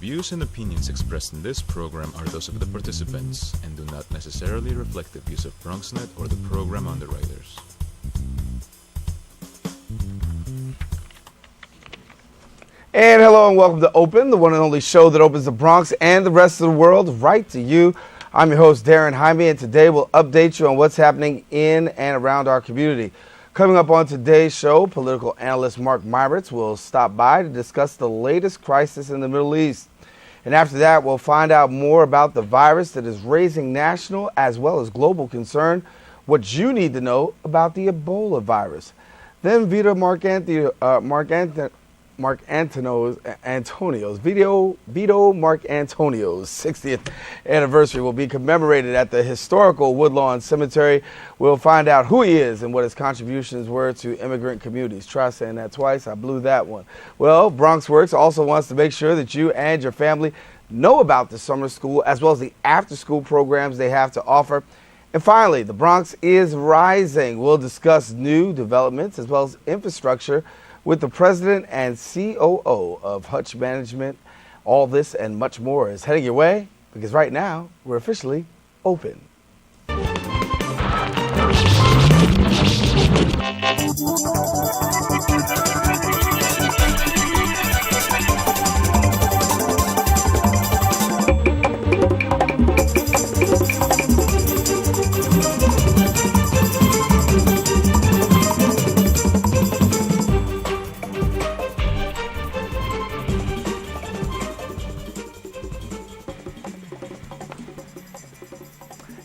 views and opinions expressed in this program are those of the participants and do not necessarily reflect the views of BronxNet or the program underwriters. And hello and welcome to Open, the one and only show that opens the Bronx and the rest of the world right to you. I'm your host, Darren Jaime, and today we'll update you on what's happening in and around our community. Coming up on today's show, political analyst Mark Myritz will stop by to discuss the latest crisis in the Middle East. And after that, we'll find out more about the virus that is raising national as well as global concern, what you need to know about the Ebola virus. Then Vito Mark Antonio's 60th anniversary will be commemorated at the historical Woodlawn Cemetery. We'll find out who he is and what his contributions were to immigrant communities. Try saying that twice. I blew that one. Well, Bronx Works also wants to make sure that you and your family know about the summer school as well as the after-school programs they have to offer. And finally, the Bronx is rising. We'll discuss new developments as well as infrastructure with the president and COO of Hutch Management. All this and much more is heading your way because right now we're officially open.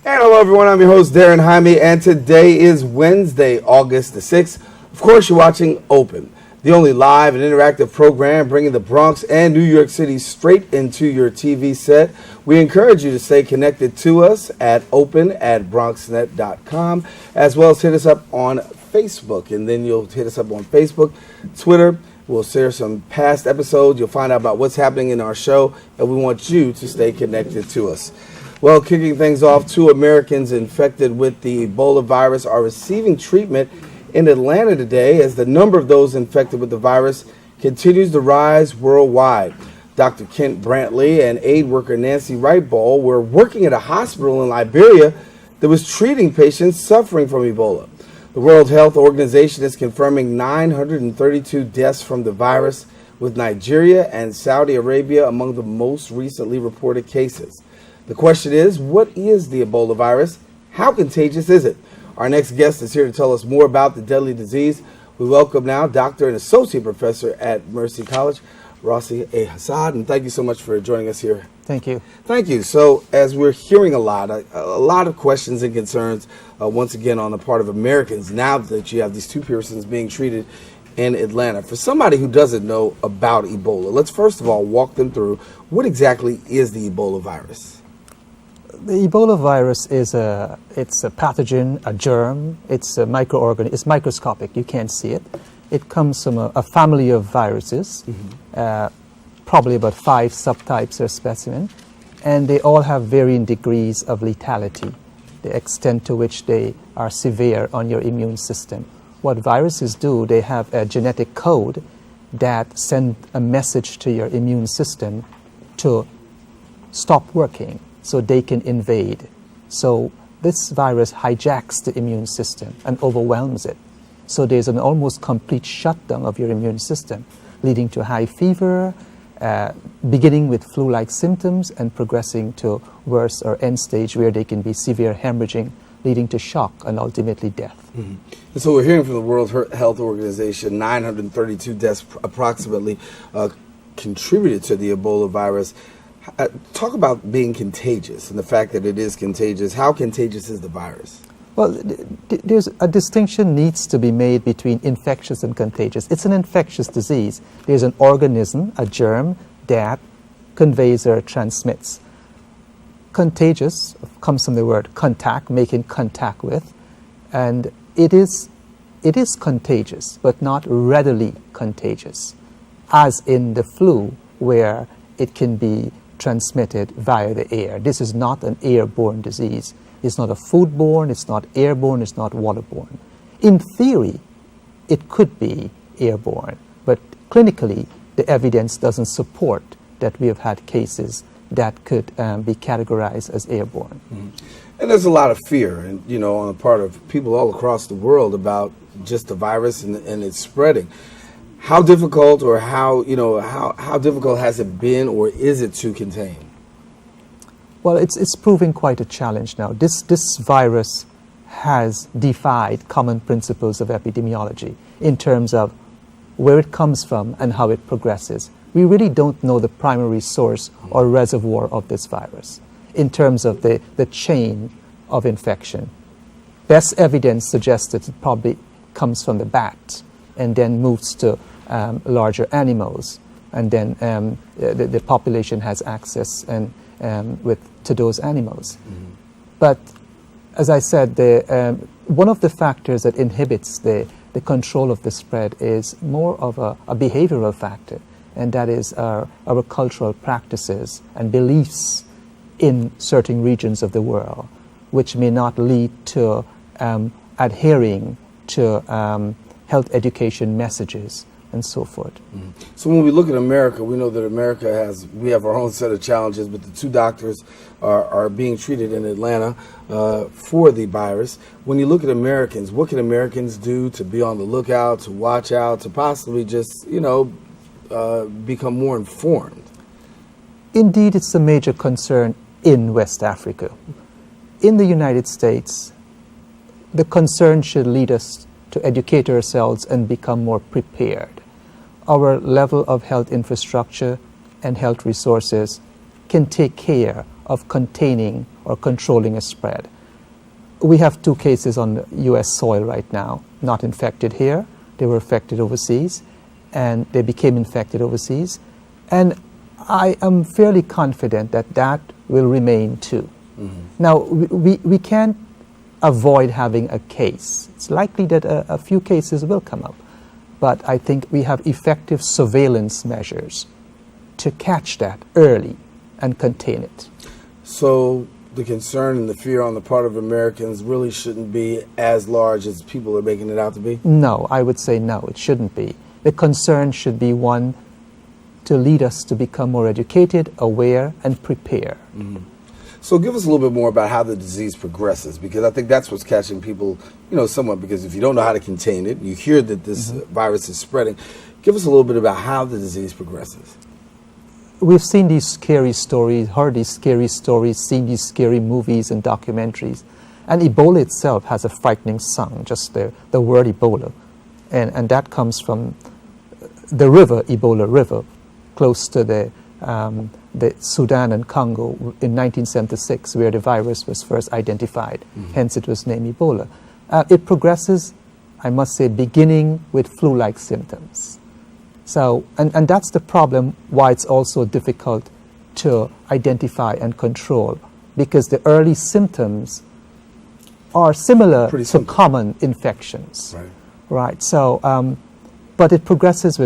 And hello everyone, I'm your host Darren Jaime, and today is Wednesday, August the 6th. Of course, you're watching Open, the only live and interactive program bringing the Bronx and New York City straight into your TV set. We encourage you to stay connected to us at open@bronxnet.com, as well as hit us up on Facebook, and then you'll hit us up on Facebook, Twitter. We'll share some past episodes. You'll find out about what's happening in our show, and we want you to stay connected to us. Well, kicking things off, 2 Americans infected with the Ebola virus are receiving treatment in Atlanta today as the number of those infected with the virus continues to rise worldwide. Dr. Kent Brantley and aid worker Nancy Wright-Ball were working at a hospital in Liberia that was treating patients suffering from Ebola. The World Health Organization is confirming 932 deaths from the virus, with Nigeria and Saudi Arabia among the most recently reported cases. The question is, what is the Ebola virus? How contagious is it? Our next guest is here to tell us more about the deadly disease. We welcome now Doctor and Associate Professor at Mercy College, Rossi A. Hassad, and thank you so much for joining us here. Thank you. Thank you. So, as we're hearing a lot of questions and concerns, once again, on the part of Americans, now that you have these 2 persons being treated in Atlanta. For somebody who doesn't know about Ebola, let's first of all walk them through what exactly is the Ebola virus. The Ebola virus it's a pathogen, a germ. It's a microorganism. It's microscopic. You can't see it. It comes from a family of viruses, probably about 5 subtypes or specimen, and they all have varying degrees of lethality, the extent to which they are severe on your immune system. What viruses do, they have a genetic code that send a message to your immune system to stop working, so they can invade. So this virus hijacks the immune system and overwhelms it. So there's an almost complete shutdown of your immune system, leading to high fever, beginning with flu-like symptoms and progressing to worse or end stage where they can be severe hemorrhaging, leading to shock and ultimately death. Mm-hmm. And so we're hearing from the World Health Organization, 932 deaths approximately contributed to the Ebola virus. Talk about being contagious and the fact that it is contagious. How contagious is the virus? Well, there's a distinction needs to be made between infectious and contagious. It's an infectious disease. There's an organism, a germ, that conveys or transmits. Contagious comes from the word contact, making contact with, and it is contagious, but not readily contagious, as in the flu, where it can be transmitted via the air. This is not an airborne disease. It's not a foodborne, it's not airborne, it's not waterborne. In theory, it could be airborne, but clinically, the evidence doesn't support that we have had cases that could be categorized as airborne. Mm-hmm. And there's a lot of fear, and on the part of people all across the world about just the virus and its spreading. How difficult, or how difficult has it been, or is it to contain? Well, it's proving quite a challenge now. This virus has defied common principles of epidemiology in terms of where it comes from and how it progresses. We really don't know the primary source or reservoir of this virus in terms of the chain of infection. Best evidence suggests that it probably comes from the bat and then moves to larger animals, and then the population has access to those animals. Mm-hmm. But as I said, one of the factors that inhibits the control of the spread is more of a behavioral factor, and that is our cultural practices and beliefs in certain regions of the world, which may not lead to adhering to health education messages and so forth. Mm-hmm. So when we look at America, we know that we have our own set of challenges, but the 2 doctors are being treated in Atlanta for the virus. When you look at Americans, what can Americans do to be on the lookout, to watch out, to possibly just, become more informed? Indeed, it's a major concern in West Africa. In the United States, the concern should lead us to educate ourselves and become more prepared. Our level of health infrastructure and health resources can take care of containing or controlling a spread. We have 2 cases on the U.S. soil right now, not infected here. They were affected overseas, and they became infected overseas. And I am fairly confident that will remain too. Mm-hmm. Now, we can't avoid having a case. It's likely that a few cases will come up. But I think we have effective surveillance measures to catch that early and contain it. So the concern and the fear on the part of Americans really shouldn't be as large as people are making it out to be? No, I would say no, it shouldn't be. The concern should be one to lead us to become more educated, aware, and prepare. Mm-hmm. So give us a little bit more about how the disease progresses, because I think that's what's catching people, somewhat, because if you don't know how to contain it, you hear that this virus is spreading. Give us a little bit about how the disease progresses. We've seen these scary stories, heard these scary stories, seen these scary movies and documentaries. And Ebola itself has a frightening song, just the word Ebola. And that comes from the river, Ebola River, close to the Sudan and Congo in 1976, where the virus was first identified. Mm-hmm. Hence it was named Ebola. It progresses, I must say, beginning with flu-like symptoms. So, and that's the problem why it's also difficult to identify and control, because the early symptoms are similar to common infections. Right. So, but it progresses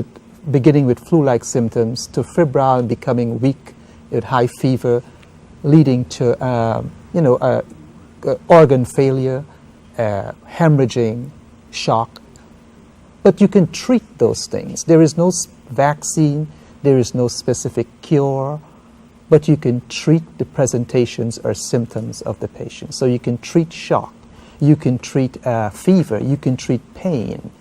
beginning with flu-like symptoms to febrile and becoming weak with high fever, leading to organ failure, hemorrhaging, shock. But you can treat those things. There is no vaccine, there is no specific cure, but you can treat the presentations or symptoms of the patient. So you can treat shock, you can treat fever, you can treat pain.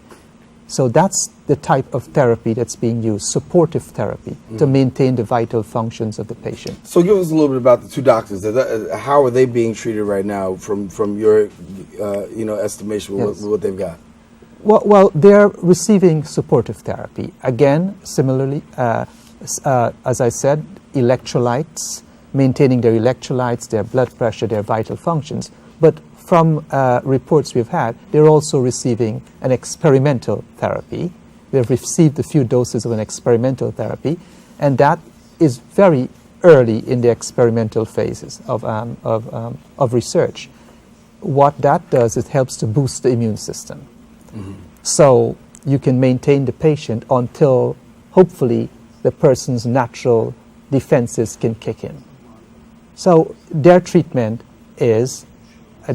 So that's the type of therapy that's being used, supportive therapy, to maintain the vital functions of the patient. So give us a little bit about the 2 doctors. How are they being treated right now from your estimation with what they've got? Well, they're receiving supportive therapy. Again, similarly, as I said, electrolytes, maintaining their electrolytes, their blood pressure, their vital functions. But from reports we've had, they're also receiving an experimental therapy. They've received a few doses of an experimental therapy, and that is very early in the experimental phases of research. What that does, it helps to boost the immune system. Mm-hmm. So you can maintain the patient until, hopefully, the person's natural defenses can kick in. So their treatment is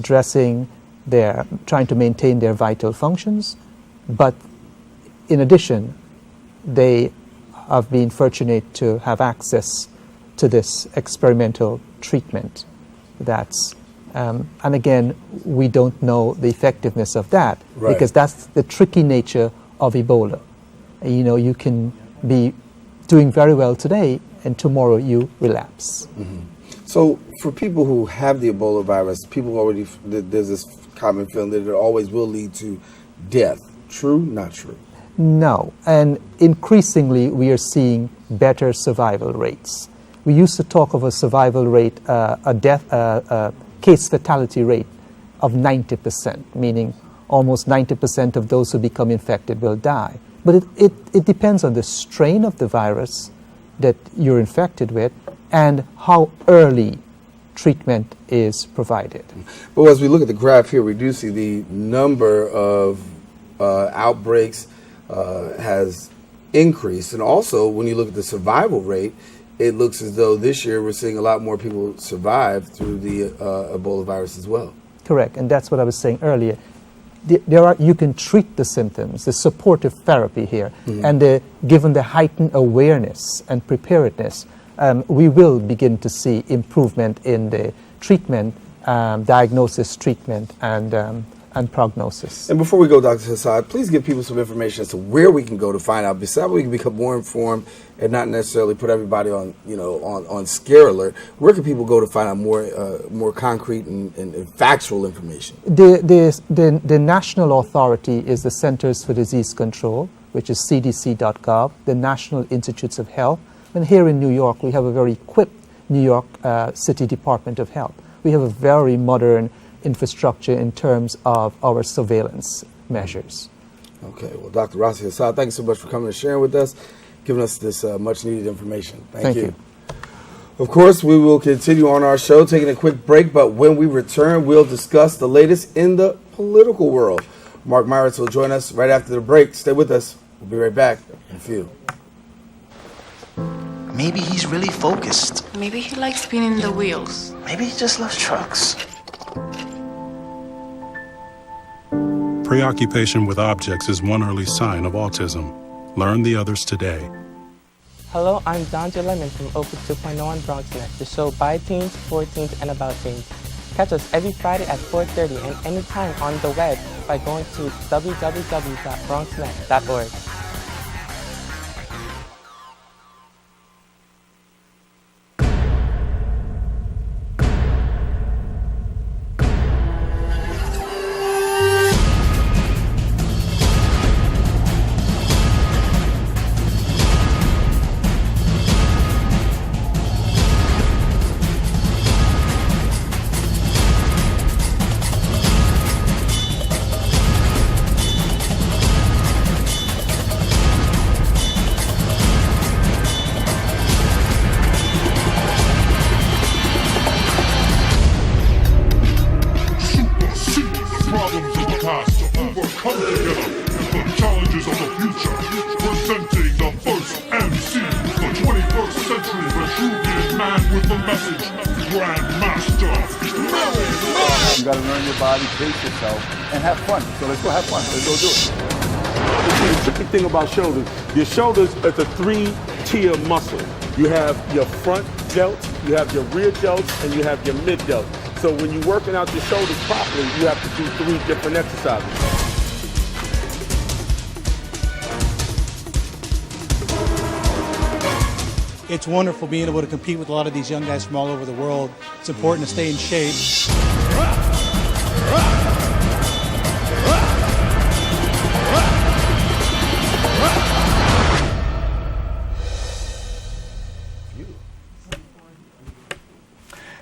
trying to maintain their vital functions, but in addition, they I've been fortunate to have access to this experimental treatment. And again, we don't know the effectiveness of that because that's the tricky nature of Ebola. You know, you can be doing very well today and tomorrow you relapse. Mm-hmm. So for people who have the Ebola virus, people already, there's this common feeling that it always will lead to death. True, not true? No, and increasingly we are seeing better survival rates. We used to talk of a survival rate, a case fatality rate of 90%, meaning almost 90% of those who become infected will die. But it depends on the strain of the virus that you're infected with and how early treatment is provided. But as we look at the graph here, we do see the number of outbreaks has increased. And also, when you look at the survival rate, it looks as though this year we're seeing a lot more people survive through the Ebola virus as well. Correct, and that's what I was saying earlier. You can treat the symptoms, the supportive therapy here, and given the heightened awareness and preparedness, we will begin to see improvement in the treatment, diagnosis, treatment, and prognosis. And before we go, Dr. Hassad, please give people some information as to where we can go to find out. Besides, we can become more informed and not necessarily put everybody on, on scare alert. Where can people go to find out more concrete and factual information? The national authority is the Centers for Disease Control, which is cdc.gov, the National Institutes of Health. And here in New York, we have a very equipped New York City Department of Health. We have a very modern infrastructure in terms of our surveillance measures. Okay, well, Dr. Rossi Hassad, thank you so much for coming and sharing with us, giving us this much needed information. Thank you. Of course, we will continue on our show, taking a quick break, but when we return, we'll discuss the latest in the political world. Mark Myritz will join us right after the break. Stay with us. We'll be right back in a few. Maybe he's really focused. Maybe he likes spinning the wheels. Maybe he just loves trucks. Preoccupation with objects is one early sign of autism. Learn the others today. Hello, I'm Donja Lemon from Open 2.0 on BronxNet, the show by teens, for teens, and about teens. Catch us every Friday at 4:30 and anytime on the web by going to www.bronxnet.org. You got to learn your body, pace yourself, and have fun. So let's go have fun. Let's go do it. The key thing about shoulders, your shoulders is a 3-tier muscle. You have your front delt, you have your rear delt, and you have your mid delt. So when you're working out your shoulders properly, you have to do 3 different exercises. It's wonderful being able to compete with a lot of these young guys from all over the world. It's important to stay in shape.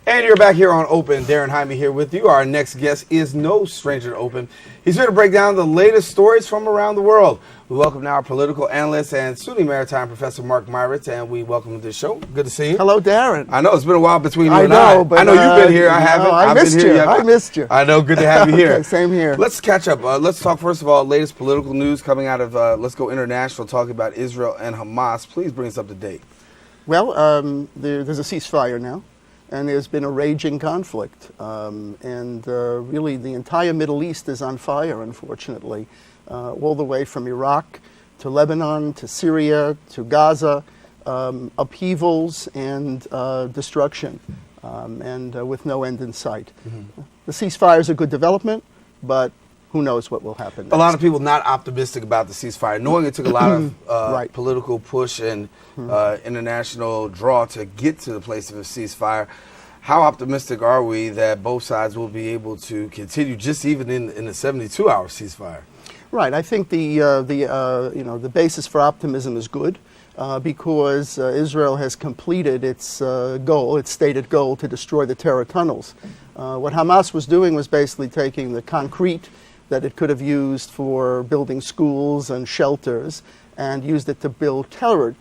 And you're back here on Open. Darren Jaime here with you. Our next guest is no stranger to Open. He's here to break down the latest stories from around the world. We welcome now our political analyst and SUNY Maritime Professor Mark Myritz, and we welcome him to the show. Good to see you. Hello, Darren. I know it's been a while between you and but I know you've been here. I haven't. I missed you. I missed you. I know. Good to have you here. Okay, same here. Let's catch up. Let's talk first of all latest political news coming out of Let's Go International, talking about Israel and Hamas. Please bring us up to date. Well, there's a ceasefire now. And there's been a raging conflict. Really the entire Middle East is on fire, unfortunately, all the way from Iraq to Lebanon, to Syria, to Gaza, upheavals and destruction, and with no end in sight. The ceasefire is a good development, but who knows what will happen next. A lot of people not optimistic about the ceasefire, knowing it took a lot of Right. political push and international draw to get to the place of a ceasefire. How optimistic are we that both sides will be able to continue, just even in the 72-hour ceasefire? Right. I think the basis for optimism is good because Israel has completed its goal, its stated goal, to destroy the terror tunnels. What Hamas was doing was basically taking the concrete that it could have used for building schools and shelters and used it to build terror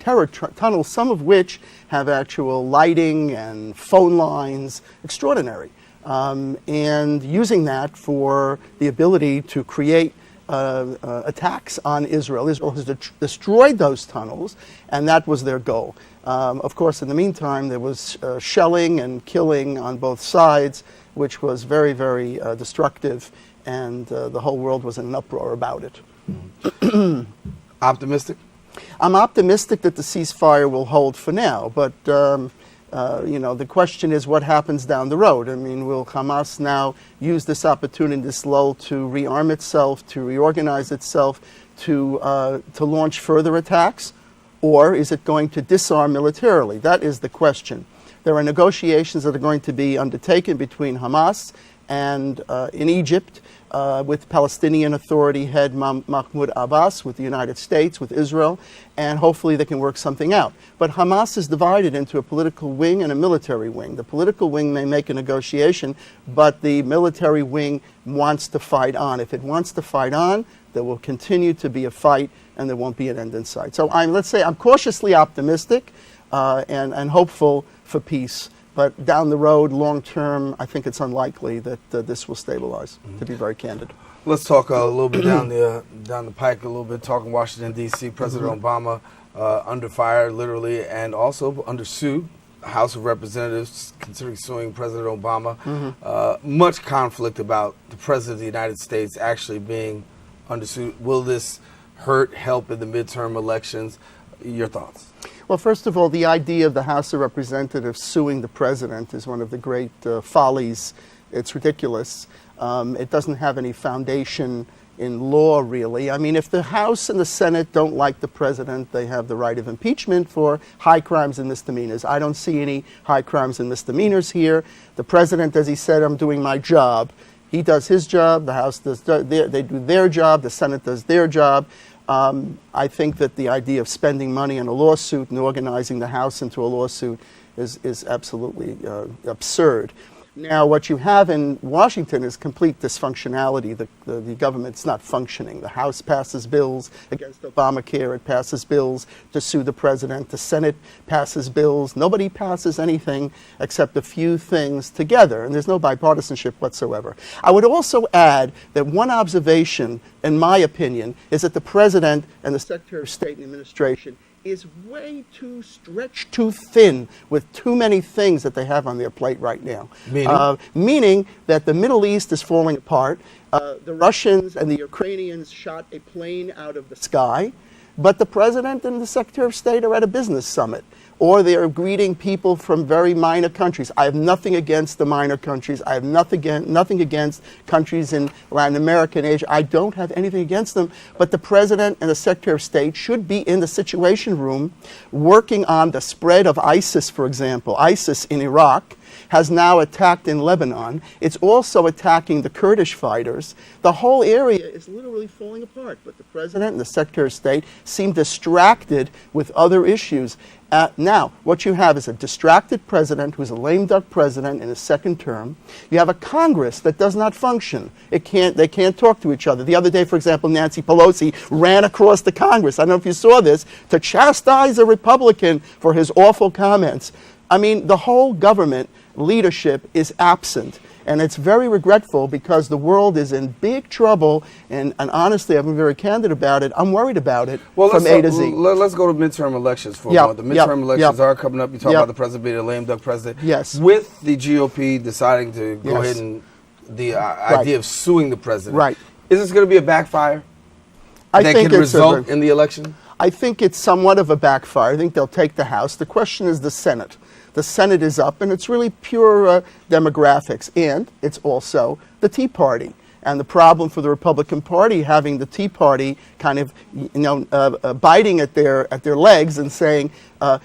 tunnels, some of which have actual lighting and phone lines, extraordinary, and using that for the ability to create attacks on Israel. Israel has destroyed those tunnels, and that was their goal. Of course, in the meantime, there was shelling and killing on both sides, which was very, very destructive, and the whole world was in an uproar about it. Optimistic? I'm optimistic that the ceasefire will hold for now, but the question is what happens down the road. I mean, will Hamas now use this opportunity, this lull, to rearm itself, to reorganize itself, to launch further attacks, or is it going to disarm militarily? That is the question. There are negotiations that are going to be undertaken between Hamas and in Egypt with Palestinian Authority head Mahmoud Abbas, with the United States, with Israel, and hopefully they can work something out. But Hamas is divided into a political wing and a military wing. The political wing may make a negotiation, but the military wing wants to fight on. If it wants to fight on, there will continue to be a fight and there won't be an end in sight. So I'm cautiously optimistic and hopeful for peace. But down the road, long term, I think it's unlikely that this will stabilize, to be very candid. Let's talk a little bit down the pike a little bit, talking Washington, D.C. President Obama under fire, literally, and also under sue. House of Representatives considering suing President Obama. Much conflict about the President of the United States actually being under suit. Will this hurt, help in the midterm elections? Your thoughts? Well, first of all, the idea of the House of Representatives suing the president is one of the great follies. It's ridiculous. It doesn't have any foundation in law, really. I mean, if the House and the Senate don't like the president, they have the right of impeachment for high crimes and misdemeanors. I don't see any high crimes and misdemeanors here. The president, as he said, I'm doing my job. He does his job. The House does they do their job. The Senate does their job. I think that the idea of spending money on a lawsuit and organizing the House into a lawsuit is absolutely absurd. Now, what you have in Washington is complete dysfunctionality. The government's not functioning. The House passes bills against Obamacare. It passes bills to sue the president. The Senate passes bills. Nobody passes anything except a few things together, and there's no bipartisanship whatsoever. I would also add that one observation, in my opinion, is that the president and the Secretary of State and Administration is way too stretched too thin with too many things that they have on their plate right now. Meaning that the Middle East is falling apart. The Russians and the Ukrainians shot a plane out of the sky, but the president and the Secretary of State are at a business summit, or they are greeting people from very minor countries. I have nothing against the minor countries. I have nothing against countries in Latin America and Asia. I don't have anything against them, but the president and the Secretary of State should be in the Situation Room working on the spread of ISIS, for example. ISIS in Iraq has now attacked in Lebanon. It's also attacking the Kurdish fighters. The whole area is literally falling apart, but the president and the Secretary of State seem distracted with other issues. Now, what you have is a distracted president who's a lame duck president in his second term. You have a Congress that does not function. They can't talk to each other. The other day, for example, Nancy Pelosi ran across the Congress, I don't know if you saw this, to chastise a Republican for his awful comments. I mean, the whole government leadership is absent. And it's very regretful because the world is in big trouble, and honestly, I've been very candid about it. I'm worried about it from A to Z. Let's go to midterm elections for a moment. The midterm elections are coming up. You talk about the president being a lame duck president. Yes. With the GOP deciding to go ahead and the idea of suing the president. Right. Is this going to be a backfire? I that think can it's result in the election? I think it's somewhat of a backfire. I think they'll take the House. The question is the Senate. The Senate is up, and it's really pure demographics. And it's also the Tea Party. And the problem for the Republican Party, having the Tea Party kind of, biting at their legs and saying,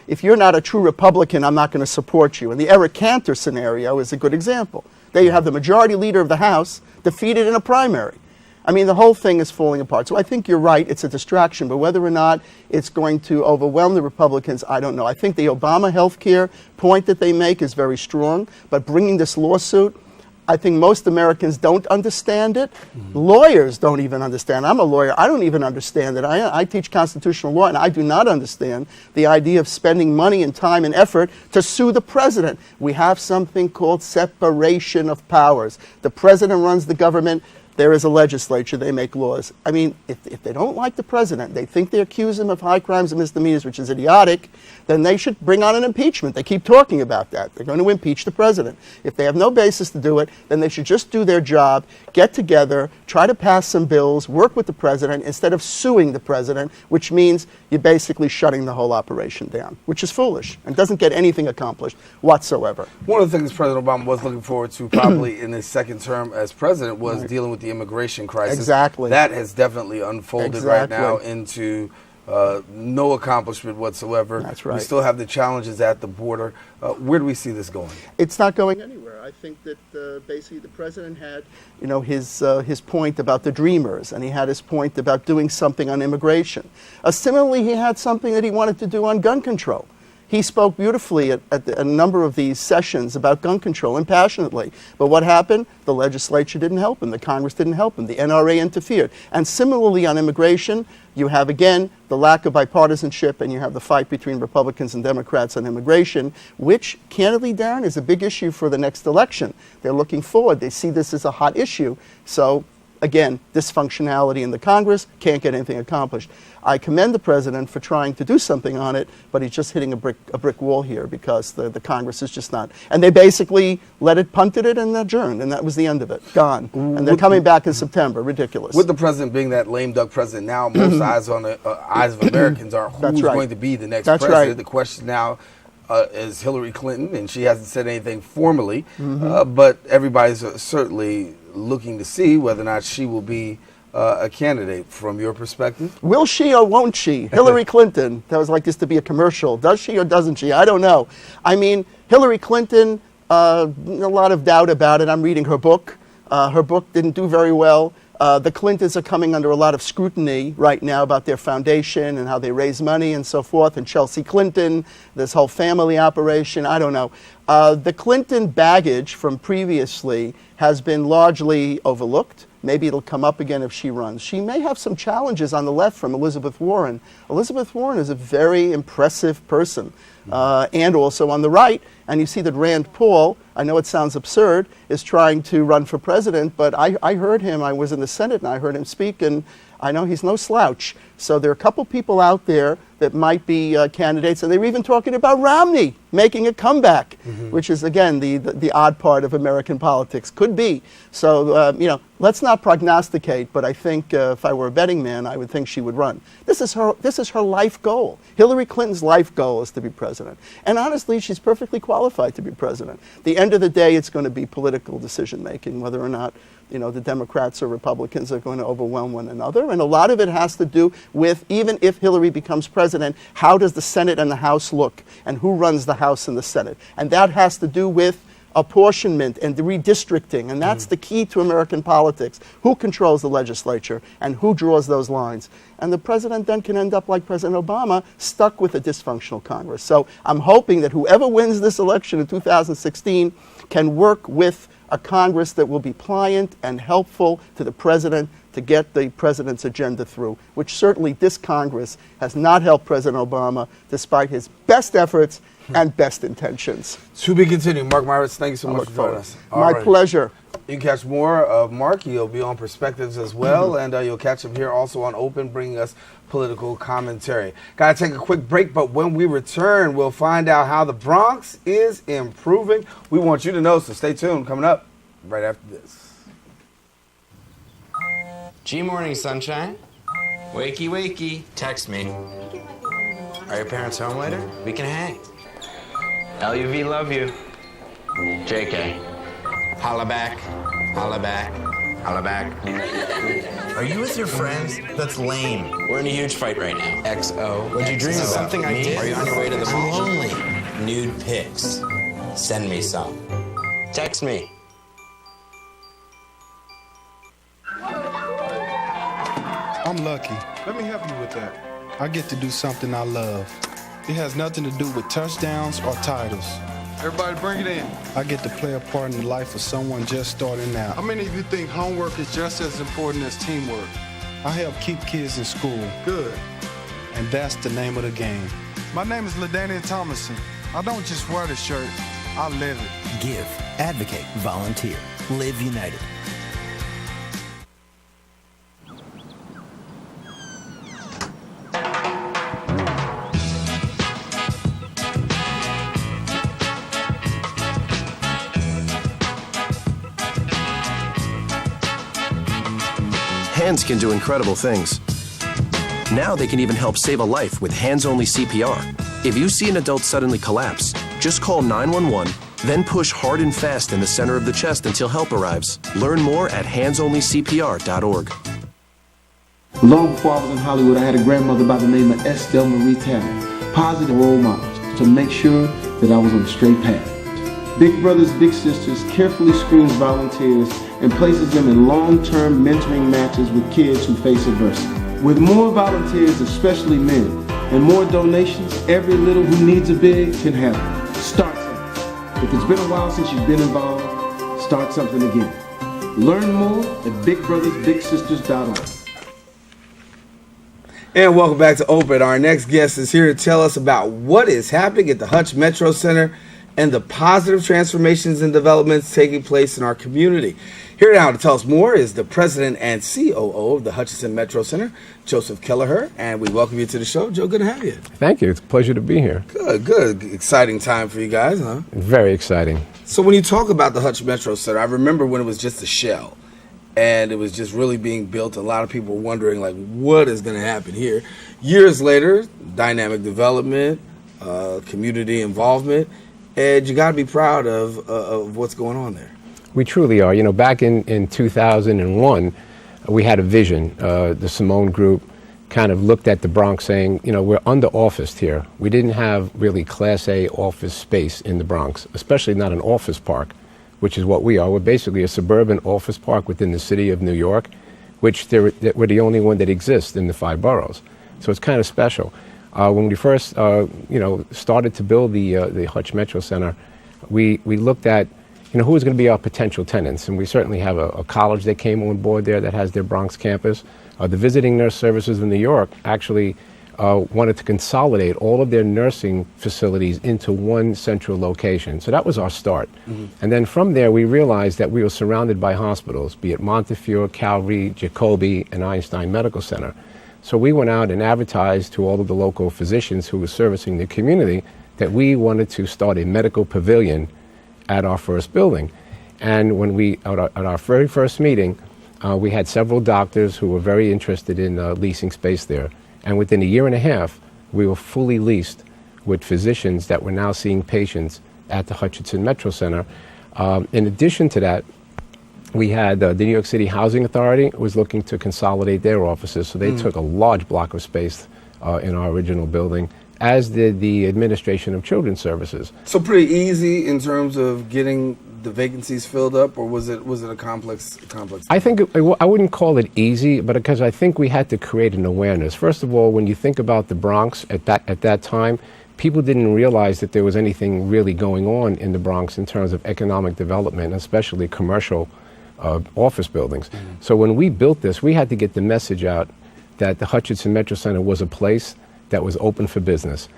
if you're not a true Republican, I'm not going to support you. And the Eric Cantor scenario is a good example. There you have the majority leader of the House defeated in a primary. I mean, the whole thing is falling apart. So I think you're right, it's a distraction, but whether or not it's going to overwhelm the Republicans, I don't know. I think the Obama health care point that they make is very strong, but bringing this lawsuit, I think most Americans don't understand it. Lawyers don't even understand. I'm a lawyer. I don't even understand it. I teach constitutional law, and I do not understand the idea of spending money and time and effort to sue the president. We have something called separation of powers. The president runs the government. There is a legislature. They make laws. I mean, if they don't like the president, they think they accuse him of high crimes and misdemeanors, which is idiotic, then they should bring on an impeachment. They keep talking about that. They're going to impeach the president. If they have no basis to do it, then they should just do their job, get together, try to pass some bills, work with the president instead of suing the president, which means you're basically shutting the whole operation down, which is foolish and doesn't get anything accomplished whatsoever. One of the things President Obama was looking forward to probably in his second term as president was dealing with the immigration crisis. Exactly. That has definitely unfolded right now into no accomplishment whatsoever. That's right. We still have the challenges at the border. Where do we see this going? It's not going anywhere. I think that basically the president had, his point about the dreamers, and he had his point about doing something on immigration. Similarly, he had something that he wanted to do on gun control. He spoke beautifully at a number of these sessions about gun control and passionately. But what happened? The legislature didn't help him. The Congress didn't help him. The NRA interfered. And similarly on immigration, you have, again, the lack of bipartisanship, and you have the fight between Republicans and Democrats on immigration, which, candidly, Darren, is a big issue for the next election. They're looking forward. They see this as a hot issue. So, again, dysfunctionality in the Congress, can't get anything accomplished. I commend the president for trying to do something on it, but he's just hitting a brick wall here because the Congress is just not. And they basically punted it and adjourned, and that was the end of it. Gone. And they're coming back in September. Ridiculous. With the president being that lame duck president now, most eyes on the eyes of Americans are who's going to be the next president. Right. The question now is Hillary Clinton, and she hasn't said anything formally, but everybody's certainly looking to see whether or not she will be a candidate from your perspective. Will she or won't she? Hillary Clinton, that was like this to be a commercial. Does she or doesn't she? I don't know. I mean, Hillary Clinton, a lot of doubt about it. I'm reading her book. Her book didn't do very well. The Clintons are coming under a lot of scrutiny right now about their foundation and how they raise money and so forth. And Chelsea Clinton, this whole family operation, I don't know. The Clinton baggage from previously has been largely overlooked. Maybe it'll come up again if she runs. She may have some challenges on the left from Elizabeth Warren. Elizabeth Warren is a very impressive person. And also on the right, and you see that Rand Paul, I know it sounds absurd, is trying to run for president, but I heard him, I was in the Senate and I heard him speak, and I know he's no slouch. So there are a couple people out there that might be candidates, and they were even talking about Romney making a comeback, which is, again, the odd part of American politics. Could be. So, let's not prognosticate, but I think if I were a betting man, I would think she would run. This is her life goal. Hillary Clinton's life goal is to be president. And honestly, she's perfectly qualified to be president. At the end of the day, it's going to be political decision-making, whether or not the Democrats or Republicans are going to overwhelm one another. And a lot of it has to do with, even if Hillary becomes president, how does the Senate and the House look? And who runs the House and the Senate? And that has to do with apportionment and the redistricting. And that's the key to American politics. Who controls the legislature and who draws those lines? And the president then can end up like President Obama, stuck with a dysfunctional Congress. So I'm hoping that whoever wins this election in 2016 can work with a Congress that will be pliant and helpful to the president to get the president's agenda through, which certainly this Congress has not helped President Obama despite his best efforts and best intentions. To be continued. Mark Myritz, thank you so much for joining us. My pleasure. You can catch more of Mark. He'll be on Perspectives as well, and you'll catch him here also on Open, bringing us political commentary. Got to take a quick break, but when we return, we'll find out how the Bronx is improving. We want you to know, so stay tuned. Coming up right after this. G Morning Sunshine. Wakey, wakey. Text me. Are your parents home later? We can hang. LUV, love you. JK. Holla back. Holla back. Holla back. Are you with your friends? That's lame. We're in a huge fight right now. XO. What'd you dream about? Something I did. Are you on your way to the mall? I'm lonely. Nude pics. Send me some. Text me. I'm lucky. Let me help you with that. I get to do something I love. It has nothing to do with touchdowns or titles. Everybody bring it in. I get to play a part in the life of someone just starting out. How many of you think homework is just as important as teamwork? I help keep kids in school. Good. And that's the name of the game. My name is LaDainian Thomason. I don't just wear the shirt, I live it. Give, advocate, volunteer. Live United. Hands can do incredible things. Now they can even help save a life with hands-only CPR. If you see an adult suddenly collapse, just call 911, then push hard and fast in the center of the chest until help arrives. Learn more at handsonlycpr.org. Long before I was in Hollywood, I had a grandmother by the name of Estelle Marie Taylor. Positive role models to make sure that I was on the straight path. Big Brothers Big Sisters carefully screens volunteers and places them in long-term mentoring matches with kids who face adversity. With more volunteers, especially men, and more donations, every little who needs a big can help. Start something. If it's been a while since you've been involved, start something again. Learn more at bigbrothersbigsisters.org. And welcome back to Open. Our next guest is here to tell us about what is happening at the Hutch Metro Center and the positive transformations and developments taking place in our community. Here now to tell us more is the president and COO of the Hutchinson Metro Center, Joseph Kelleher, and we welcome you to the show. Joe, good to have you. Thank you. It's a pleasure to be here. Good. Exciting time for you guys, huh? Very exciting. So when you talk about the Hutch Metro Center, I remember when it was just a shell, and it was just really being built. A lot of people were wondering, like, what is going to happen here? Years later, dynamic development, community involvement, and you got to be proud of what's going on there. We truly are. You know, back in 2001, we had a vision. The Simone Group kind of looked at the Bronx saying, you know, we're under-officed here. We didn't have really Class A office space in the Bronx, especially not an office park, which is what we are. We're basically a suburban office park within the city of New York, which we're the only one that exists in the 5 boroughs. So it's kind of special. When we first, started to build the Hutch Metro Center, we looked at, who was going to be our potential tenants. And we certainly have a college that came on board there that has their Bronx campus. The Visiting Nurse Services in New York actually wanted to consolidate all of their nursing facilities into one central location. So that was our start. Mm-hmm. And then from there, we realized that we were surrounded by hospitals, be it Montefiore, Calvary, Jacobi, and Einstein Medical Center. So we went out and advertised to all of the local physicians who were servicing the community that we wanted to start a medical pavilion at our first building. And when at our very first meeting, we had several doctors who were very interested in leasing space there. And within a year and a half, we were fully leased with physicians that were now seeing patients at the Hutchinson Metro Center. In addition to that, we had the New York City Housing Authority was looking to consolidate their offices, so they took a large block of space in our original building, as did the Administration of Children's Services. So pretty easy in terms of getting the vacancies filled up, or was it a complex? I think I wouldn't call it easy, but because I think we had to create an awareness. First of all, when you think about the Bronx at that time, people didn't realize that there was anything really going on in the Bronx in terms of economic development, especially commercial office buildings. Mm-hmm. So when we built this, we had to get the message out that the Hutchinson Metro Center was a place that was open for business.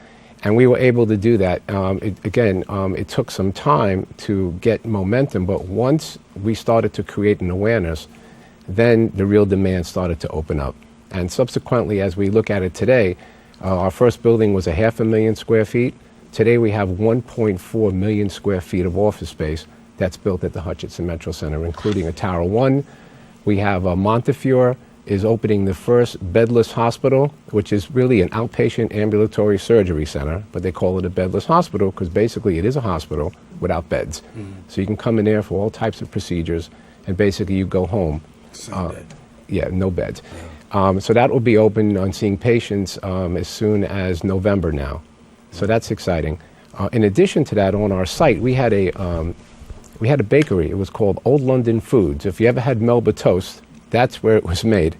And we were able to do that. It took some time to get momentum, but once we started to create an awareness, then the real demand started to open up. And subsequently, as we look at it today, our first building was 500,000 square feet. Today we have 1.4 million square feet of office space that's built at the Hutchinson Metro Center, including a Tower 1. We have Montefiore is opening the first bedless hospital, which is really an outpatient ambulatory surgery center, but they call it a bedless hospital because basically it is a hospital without beds. So you can come in there for all types of procedures, and basically you go home. Yeah, no beds. So that will be open on seeing patients as soon as November now. So that's exciting. In addition to that, on our site, we had a bakery. It was called Old London Foods. If you ever had Melba toast, that's where it was made.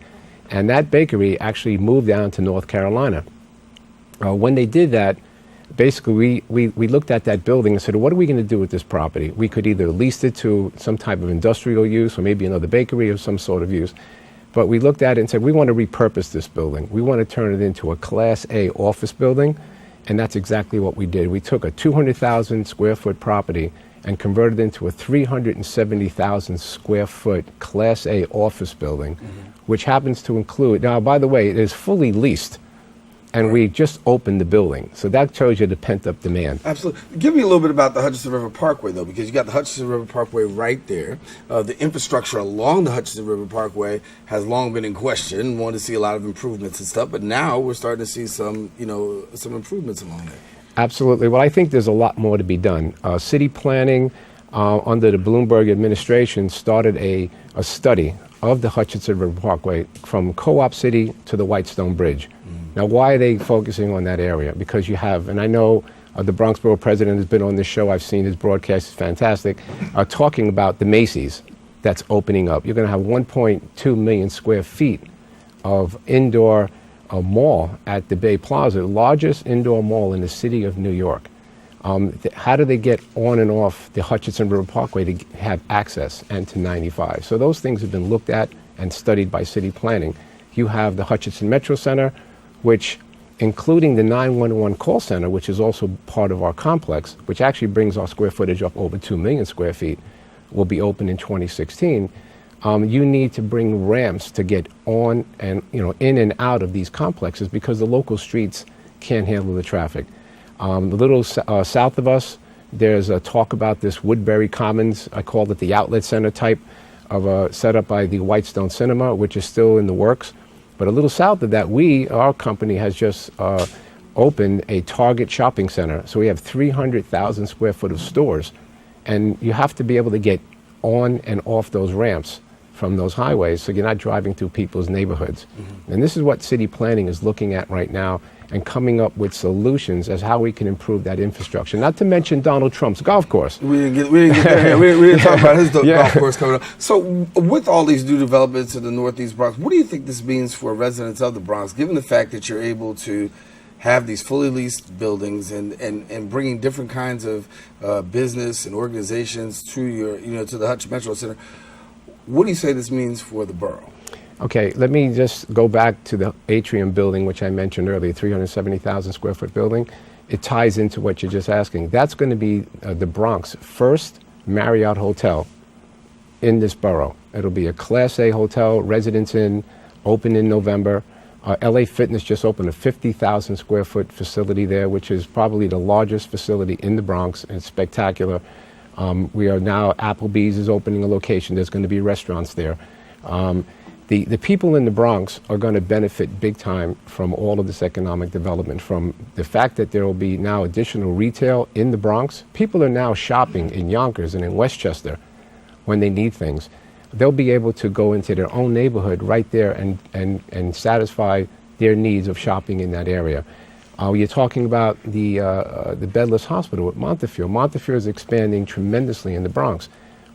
And that bakery actually moved down to North Carolina. When they did that, basically we looked at that building and said, what are we going to do with this property? We could either lease it to some type of industrial use or maybe another bakery of some sort of use. But we looked at it and said, we want to repurpose this building. We want to turn it into a Class A office building. And that's exactly what we did. We took a 200,000 square foot property and converted it into a 370,000 square foot Class A office building, which happens to include, now by the way, it is fully leased, and we just opened the building. So that shows you the pent-up demand. Absolutely. Give me a little bit about the Hutchinson River Parkway, though, because you got the Hutchinson River Parkway right there. The infrastructure along the Hutchinson River Parkway has long been in question. Wanted to see a lot of improvements and stuff, but now we're starting to see some improvements along there. Absolutely. Well, I think there's a lot more to be done. City planning under the Bloomberg administration started a study of the Hutchinson River Parkway from Co-op City to the Whitestone Bridge. Now, why are they focusing on that area? Because you have, and I know the Bronx Borough president has been on this show, I've seen his broadcast, it's fantastic, talking about the Macy's that's opening up. You're going to have 1.2 million square feet of indoor mall at the Bay Plaza, the largest indoor mall in the city of New York. How do they get on and off the Hutchinson River Parkway to have access and to 95? So those things have been looked at and studied by city planning. You have the Hutchinson Metro Center, which, including the 911 call center, which is also part of our complex, which actually brings our square footage up over 2 million square feet, will be open in 2016. You need to bring ramps to get on and in and out of these complexes because the local streets can't handle the traffic. A little south of us, there's a talk about this Woodbury Commons. I called it the outlet center type of a setup by the Whitestone Cinema, which is still in the works. But a little south of that, our company has just opened a Target shopping center. So we have 300,000 square foot of stores. And you have to be able to get on and off those ramps from those highways so you're not driving through people's neighborhoods. And this is what city planning is looking at right now and coming up with solutions as how we can improve that infrastructure. Not to mention Donald Trump's golf course. We didn't get there. We didn't talk about his golf course coming up. So with all these new developments in the Northeast Bronx, what do you think this means for residents of the Bronx, given the fact that you're able to have these fully leased buildings and bringing different kinds of business and organizations to your, to the Hutch Metro Center? What do you say this means for the borough? Okay, let me just go back to the atrium building, which I mentioned earlier, 370,000 square foot building. It ties into what you're just asking. That's going to be the Bronx first Marriott hotel in this borough. It'll be a Class A hotel, Residence Inn, open in November. LA Fitness just opened a 50,000 square foot facility there, which is probably the largest facility in the Bronx, and it's spectacular. We are now, Applebee's is opening a location. There's going to be restaurants there. The people in the Bronx are going to benefit big time from all of this economic development, from the fact that there will be now additional retail in the Bronx. People are now shopping in Yonkers and in Westchester when they need things. They'll be able to go into their own neighborhood right there and satisfy their needs of shopping in that area. You're talking about the bedless hospital at Montefiore. Montefiore is expanding tremendously in the Bronx.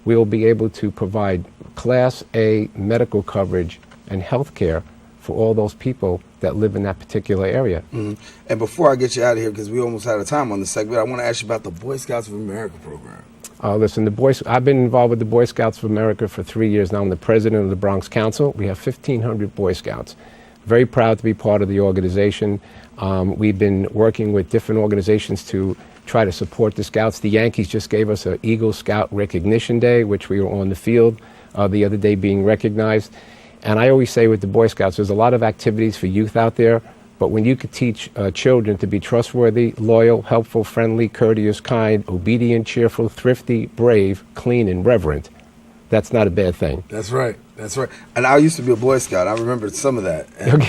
We will be able to provide Class A medical coverage and health care for all those people that live in that particular area. And before I get you out of here, because we almost out of time on this segment, I want to ask you about the Boy Scouts of America program. Listen, I've been involved with the Boy Scouts of America for 3 years now. I'm the president of the Bronx Council. We have 1,500 Boy Scouts. Very proud to be part of the organization. We've been working with different organizations to try to support the Scouts. The Yankees just gave us an Eagle Scout Recognition Day, which we were on the field the other day being recognized. And I always say with the Boy Scouts, there's a lot of activities for youth out there, but when you could teach children to be trustworthy, loyal, helpful, friendly, courteous, kind, obedient, cheerful, thrifty, brave, clean, and reverent, that's not a bad thing. That's right. That's right. And I used to be a Boy Scout. I remember some of that. And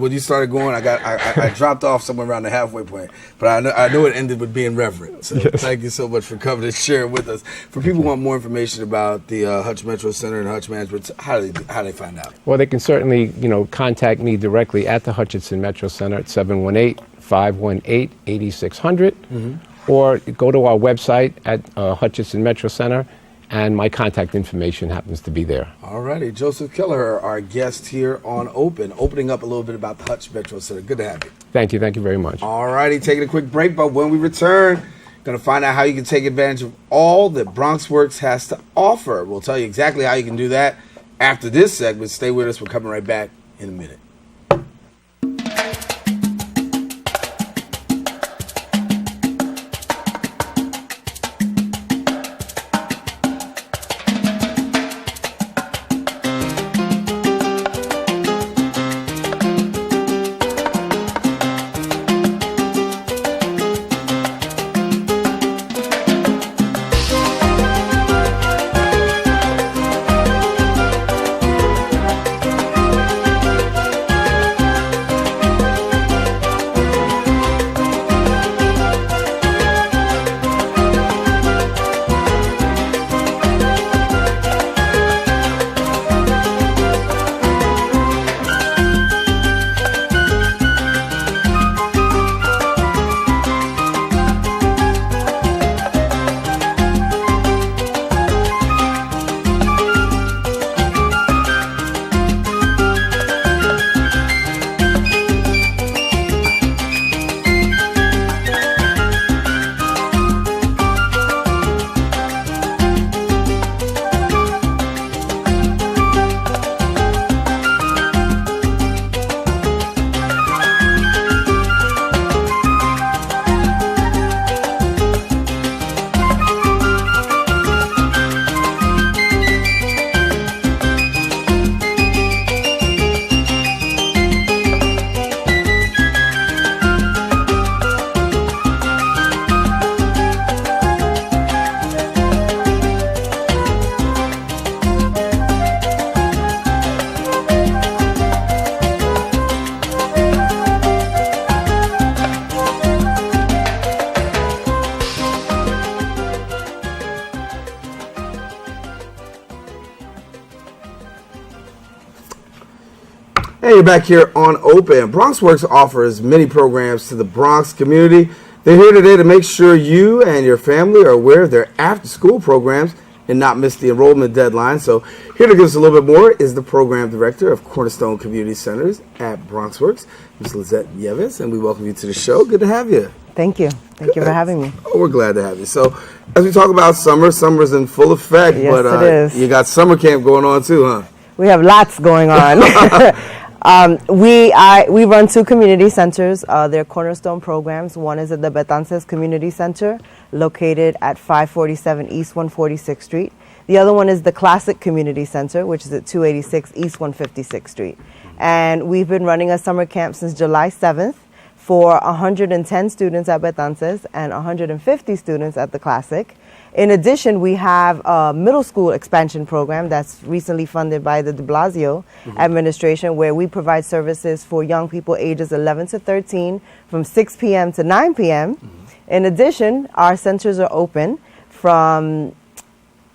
when you started going, I dropped off somewhere around the halfway point. But I know it ended with being reverent. So thank you so much for coming and sharing with us. For people who want more information about the Hutch Metro Center and Hutch Management, how do they find out? Well, they can certainly, contact me directly at the Hutchinson Metro Center at 718-518-8600, or go to our website at Hutchinson Metro Center, and my contact information happens to be there. All righty. Joseph Kelleher, our guest here on opening up a little bit about the Hutch Metro Center. Good to have you. Thank you very much. All righty, taking a quick break, but when we return, going to find out how you can take advantage of all that BronxWorks has to offer. We'll tell you exactly how you can do that after this segment. Stay with us. We're coming right back in a minute. Hey, you're back here on Open. BronxWorks offers many programs to the Bronx community. They're here today to make sure you and your family are aware of their after-school programs and not miss the enrollment deadline. So here to give us a little bit more is the program director of Cornerstone Community Centers at BronxWorks, Ms. Lizette Nieves, and we welcome you to the show. Good to have you. Thank you. Thank you for having me. Oh, we're glad to have you. So as we talk about summer's in full effect, yes, but it is. You got summer camp going on too, huh? We have lots going on. We run two community centers. They're Cornerstone programs. One is at the Betances Community Center, located at 547 East 146th Street. The other one is the Classic Community Center, which is at 286 East 156th Street. And we've been running a summer camp since July 7th for 110 students at Betances and 150 students at the Classic. In addition, we have a middle school expansion program that's recently funded by the de Blasio administration, where we provide services for young people ages 11 to 13 from 6 p.m. to 9 p.m. In addition, our centers are open from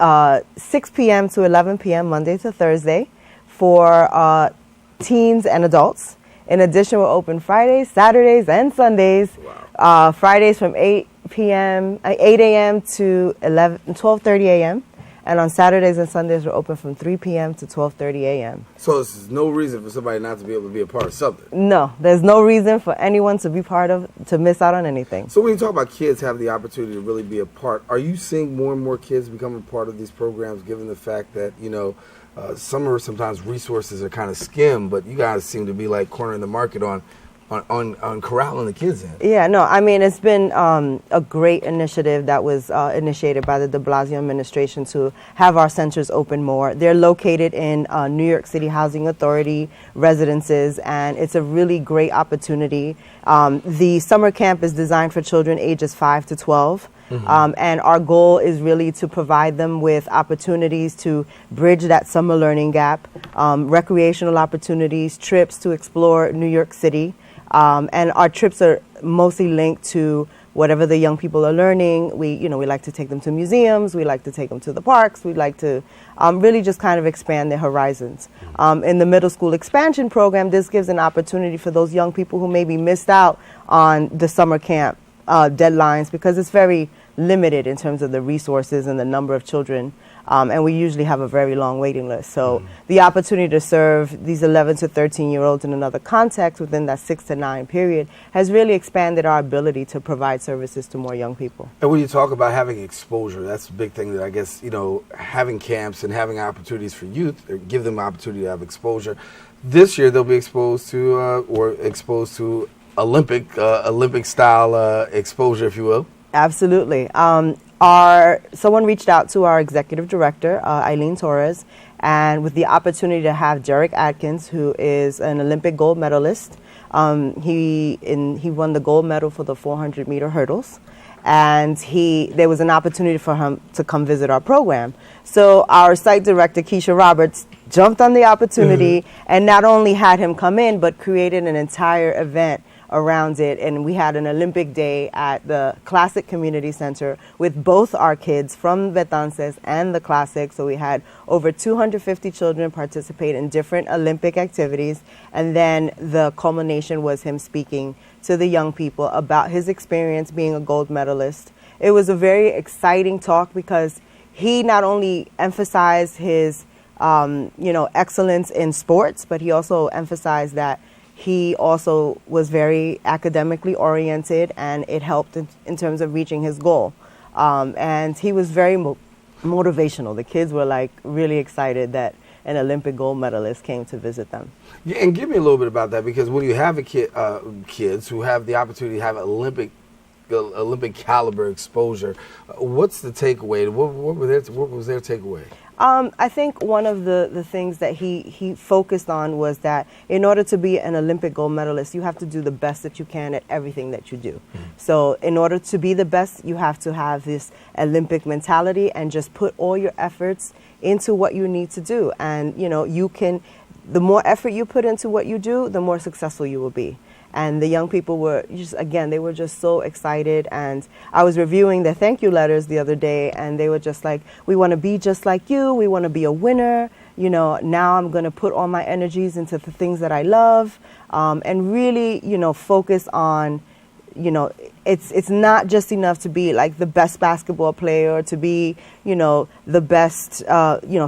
6 p.m. to 11 p.m. Monday to Thursday for teens and adults. In addition, we're open Fridays, Saturdays, and Sundays. Fridays from 8 a.m. to 12:30 a.m. And on Saturdays and Sundays, we're open from 3 p.m. to 12:30 a.m. So there's no reason for somebody not to be able to be a part of something. No, there's no reason for anyone to be to miss out on anything. So when you talk about kids having the opportunity to really be a part, are you seeing more and more kids becoming part of these programs, given the fact that, sometimes resources are kind of skim, but you guys seem to be like cornering the market on corralling the kids in? Yeah, no, I mean, it's been a great initiative that was initiated by the de Blasio administration to have our centers open more. They're located in New York City Housing Authority residences, and it's a really great opportunity. The summer camp is designed for children ages 5 to 12. And our goal is really to provide them with opportunities to bridge that summer learning gap, recreational opportunities, trips to explore New York City. And our trips are mostly linked to whatever the young people are learning. We like to take them to museums. We like to take them to the parks. We like to really just kind of expand their horizons. In the middle school expansion program, this gives an opportunity for those young people who maybe missed out on the summer camp deadlines, because it's very limited in terms of the resources and the number of children. And we usually have a very long waiting list. So the opportunity to serve these 11 to 13-year-olds in another context within that 6 to 9 period has really expanded our ability to provide services to more young people. And when you talk about having exposure, that's a big thing that I guess, having camps and having opportunities for youth, or give them opportunity to have exposure. This year they'll be exposed to, Olympic style exposure, if you will. Absolutely. Someone reached out to our executive director, Eileen Torres, and with the opportunity to have Jarek Atkins, who is an Olympic gold medalist. He won the gold medal for the 400-meter hurdles, and there was an opportunity for him to come visit our program. So our site director, Keisha Roberts, jumped on the opportunity and not only had him come in, but created an entire event around it, and we had an Olympic day at the Classic Community Center with both our kids from Betances and the Classic. So we had over 250 children participate in different Olympic activities, and then the culmination was him speaking to the young people about his experience being a gold medalist. It was a very exciting talk because he not only emphasized his excellence in sports, but he also emphasized that he also was very academically oriented, and it helped in terms of reaching his goal. And he was very motivational. The kids were really excited that an Olympic gold medalist came to visit them. Yeah, and give me a little bit about that, because when you have kids who have the opportunity to have Olympic caliber exposure, what's the takeaway? What was their takeaway? I think one of the things that he focused on was that in order to be an Olympic gold medalist, you have to do the best that you can at everything that you do. So in order to be the best, you have to have this Olympic mentality and just put all your efforts into what you need to do. And, the more effort you put into what you do, the more successful you will be. And the young people were they were just so excited. And I was reviewing their thank you letters the other day, and they were just like, we want to be just like you. We want to be a winner. Now I'm going to put all my energies into the things that I love, and really, focus on, it's not just enough to be like the best basketball player or to be, the best,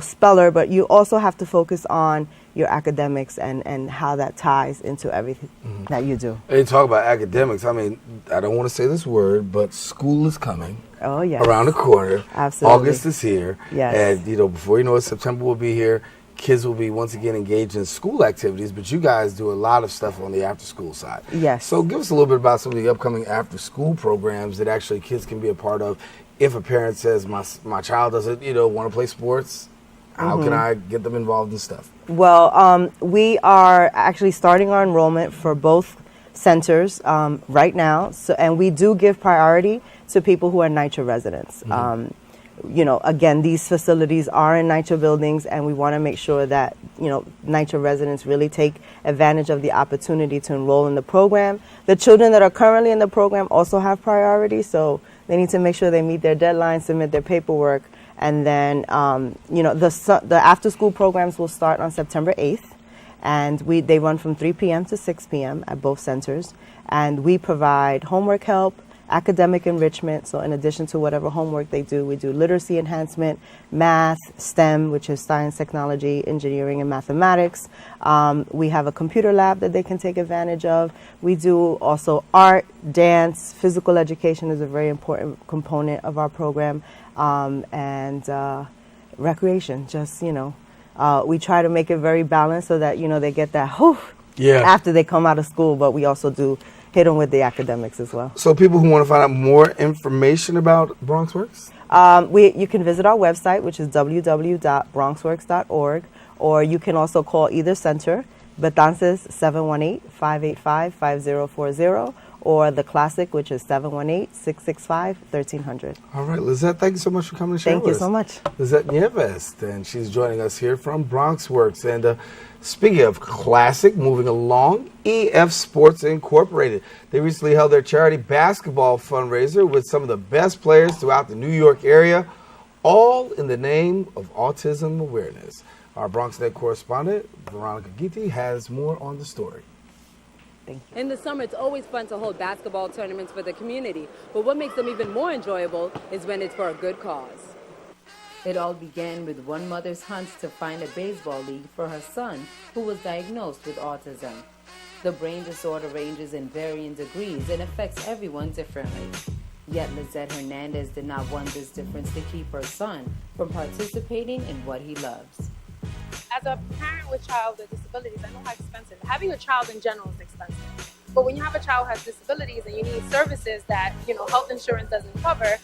speller, but you also have to focus on your academics and how that ties into everything that you do. And you talk about academics. I mean, I don't want to say this word, but school is coming. Oh, yes. Around the corner. Absolutely. August is here. Yes. And, before you know it, September will be here. Kids will be once again engaged in school activities, but you guys do a lot of stuff on the after-school side. Yes. So give us a little bit about some of the upcoming after-school programs that actually kids can be a part of. If a parent says, my child doesn't, want to play sports, how can I get them involved in stuff? Well, we are actually starting our enrollment for both centers right now. And we do give priority to people who are NYCHA residents. Again, these facilities are in NYCHA buildings, and we want to make sure that, NYCHA residents really take advantage of the opportunity to enroll in the program. The children that are currently in the program also have priority, so they need to make sure they meet their deadlines, submit their paperwork, and then, the after-school programs will start on September 8th, and they run from 3 p.m. to 6 p.m. at both centers, and we provide homework help, academic enrichment. So in addition to whatever homework they do, we do literacy enhancement, math, STEM, which is science, technology, engineering, and mathematics. We have a computer lab that they can take advantage of. We do also art, dance, physical education is a very important component of our program, and recreation. Just, we try to make it very balanced so that, they get that after they come out of school, but we also do hit them with the academics as well. So people who want to find out more information about BronxWorks? You can visit our website, which is www.bronxworks.org, or you can also call either center, Betances 718-585-5040, or the classic, which is 718-665-1300. All right, Lizette, thank you so much for coming to share Thank with you us. so much. Lizette Nieves, and she's joining us here from Bronx Works. And speaking of classic, moving along, EF Sports Incorporated. They recently held their charity basketball fundraiser with some of the best players throughout the New York area, all in the name of autism awareness. Our BronxNet correspondent, Veronica Guiti, has more on the story. In the summer, it's always fun to hold basketball tournaments for the community, but what makes them even more enjoyable is when it's for a good cause. It all began with one mother's hunt to find a baseball league for her son, who was diagnosed with autism. The brain disorder ranges in varying degrees and affects everyone differently. Yet Lizette Hernandez did not want this difference to keep her son from participating in what he loves. As a parent with child with disabilities, I know how expensive. Having a child in general is expensive. But when you have a child who has disabilities and you need services that, health insurance doesn't cover,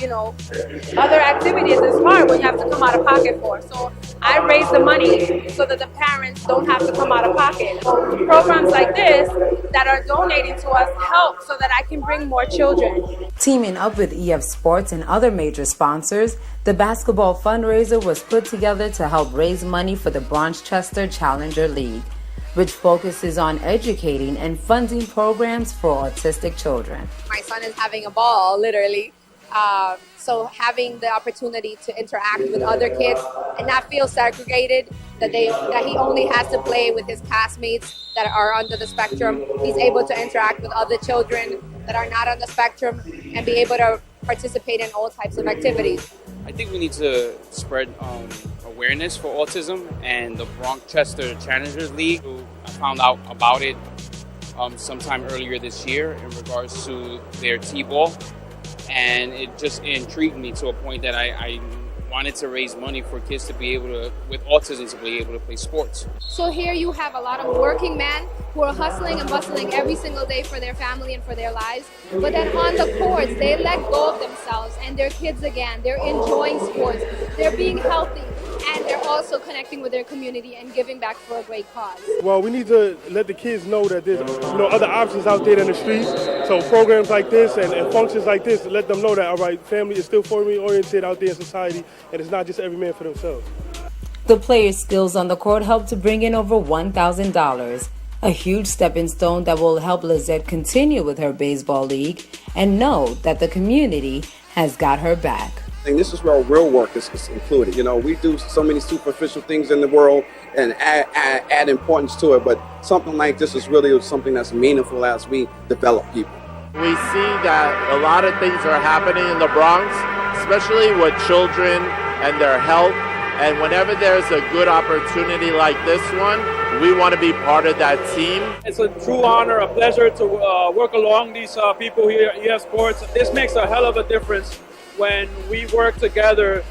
other activities is hard when you have to come out of pocket for. So I raise the money so that the parents don't have to come out of pocket. Programs like this that are donating to us help so that I can bring more children. Teaming up with EF Sports and other major sponsors, the basketball fundraiser was put together to help raise money for the Bronxchester Challenger League, which focuses on educating and funding programs for autistic children. My son is having a ball, literally. So having the opportunity to interact with other kids and not feel segregated, that he only has to play with his classmates that are under the spectrum. He's able to interact with other children that are not on the spectrum and be able to participate in all types of activities. I think we need to spread awareness for autism, and the Bronxchester Challengers League, I found out about it sometime earlier this year in regards to their T-ball. And it just intrigued me to a point that I wanted to raise money for kids to be able to, with autism, to be able to play sports. So here you have a lot of working men who are hustling and bustling every single day for their family and for their lives. But then on the courts, they let go of themselves and they're kids again. They're enjoying sports. They're being healthy. And they're also connecting with their community and giving back for a great cause. Well, we need to let the kids know that there's other options out there in the streets. So programs like this and functions like this, let them know that, all right, family is still family-oriented out there in society, and it's not just every man for themselves. The players' skills on the court helped to bring in over $1,000, a huge stepping stone that will help Lizette continue with her baseball league and know that the community has got her back. And this is where real work is included. We do so many superficial things in the world and add importance to it, but something like this is really something that's meaningful as we develop people. We see that a lot of things are happening in the Bronx, especially with children and their health. And whenever there's a good opportunity like this one, we want to be part of that team. It's a true honor, a pleasure to work along these people here at EF Sports. This makes a hell of a difference when we work together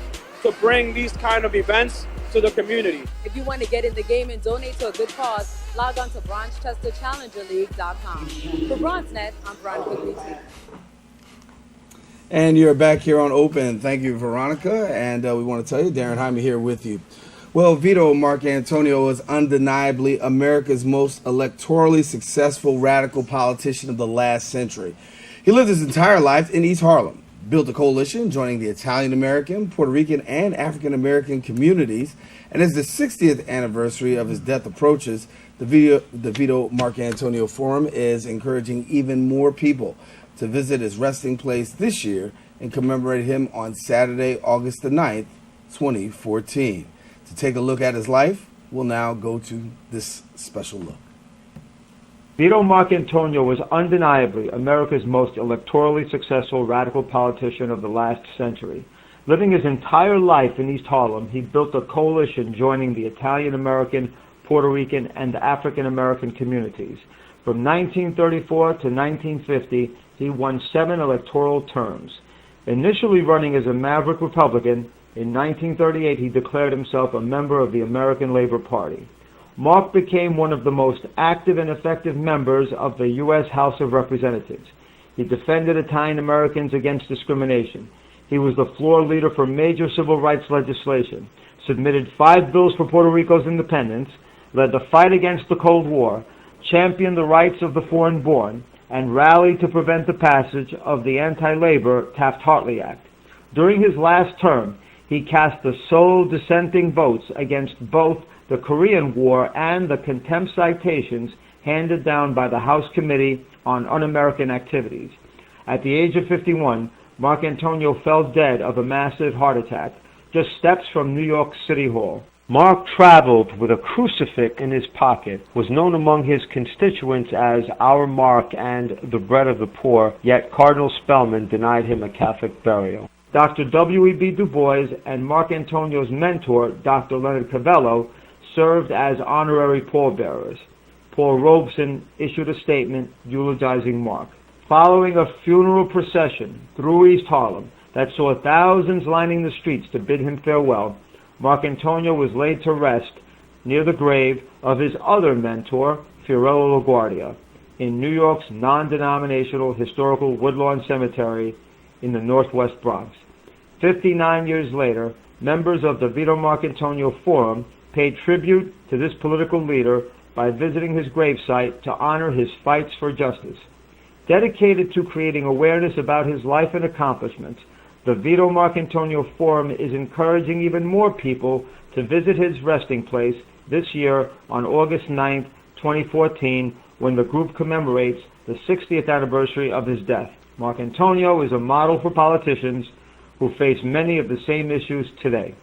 to bring these kind of events to the community. If you want to get in the game and donate to a good cause, log on to BronxchesterChallengerLeague.com. For BronxNet, I'm Veronica Guiti. And you're back here on Open. Thank you, Veronica. And we want to tell you, Darren Hyman here with you. Well, Vito Marcantonio is undeniably America's most electorally successful radical politician of the last century. He lived his entire life in East Harlem, built a coalition joining the Italian-American, Puerto Rican, and African-American communities. And as the 60th anniversary of his death approaches, the Vito Marcantonio Forum is encouraging even more people to visit his resting place this year and commemorate him on Saturday, August the 9th, 2014. To take a look at his life, we'll now go to this special look. Vito Marcantonio was undeniably America's most electorally successful radical politician of the last century. Living his entire life in East Harlem, he built a coalition joining the Italian-American, Puerto Rican, and African-American communities. From 1934 to 1950, he won 7 electoral terms. Initially running as a maverick Republican, in 1938 he declared himself a member of the American Labor Party. Mark became one of the most active and effective members of the U.S. House of Representatives. He defended Italian Americans against discrimination. He was the floor leader for major civil rights legislation, submitted 5 bills for Puerto Rico's independence, led the fight against the Cold War, championed the rights of the foreign-born, and rallied to prevent the passage of the anti-labor Taft-Hartley Act. During his last term, he cast the sole dissenting votes against both the Korean War and the contempt citations handed down by the House Committee on Un-American Activities. At the age of 51, Mark Antonio fell dead of a massive heart attack, just steps from New York City Hall. Mark traveled with a crucifix in his pocket, was known among his constituents as Our Mark and the Bread of the Poor, yet Cardinal Spellman denied him a Catholic burial. Dr. W.E.B. Du Bois and Mark Antonio's mentor, Dr. Leonard Cavello, served as honorary pallbearers. Paul Robeson issued a statement eulogizing Mark. Following a funeral procession through East Harlem that saw thousands lining the streets to bid him farewell, Mark Antonio was laid to rest near the grave of his other mentor, Fiorello LaGuardia, in New York's non-denominational historical Woodlawn Cemetery in the Northwest Bronx. 59 years later, members of the Vito Mark Antonio Forum paid tribute to this political leader by visiting his gravesite to honor his fights for justice. Dedicated to creating awareness about his life and accomplishments, the Vito Mark Antonio Forum is encouraging even more people to visit his resting place this year on August 9th, 2014, when the group commemorates the 60th anniversary of his death. Mark Antonio is a model for politicians who face many of the same issues today.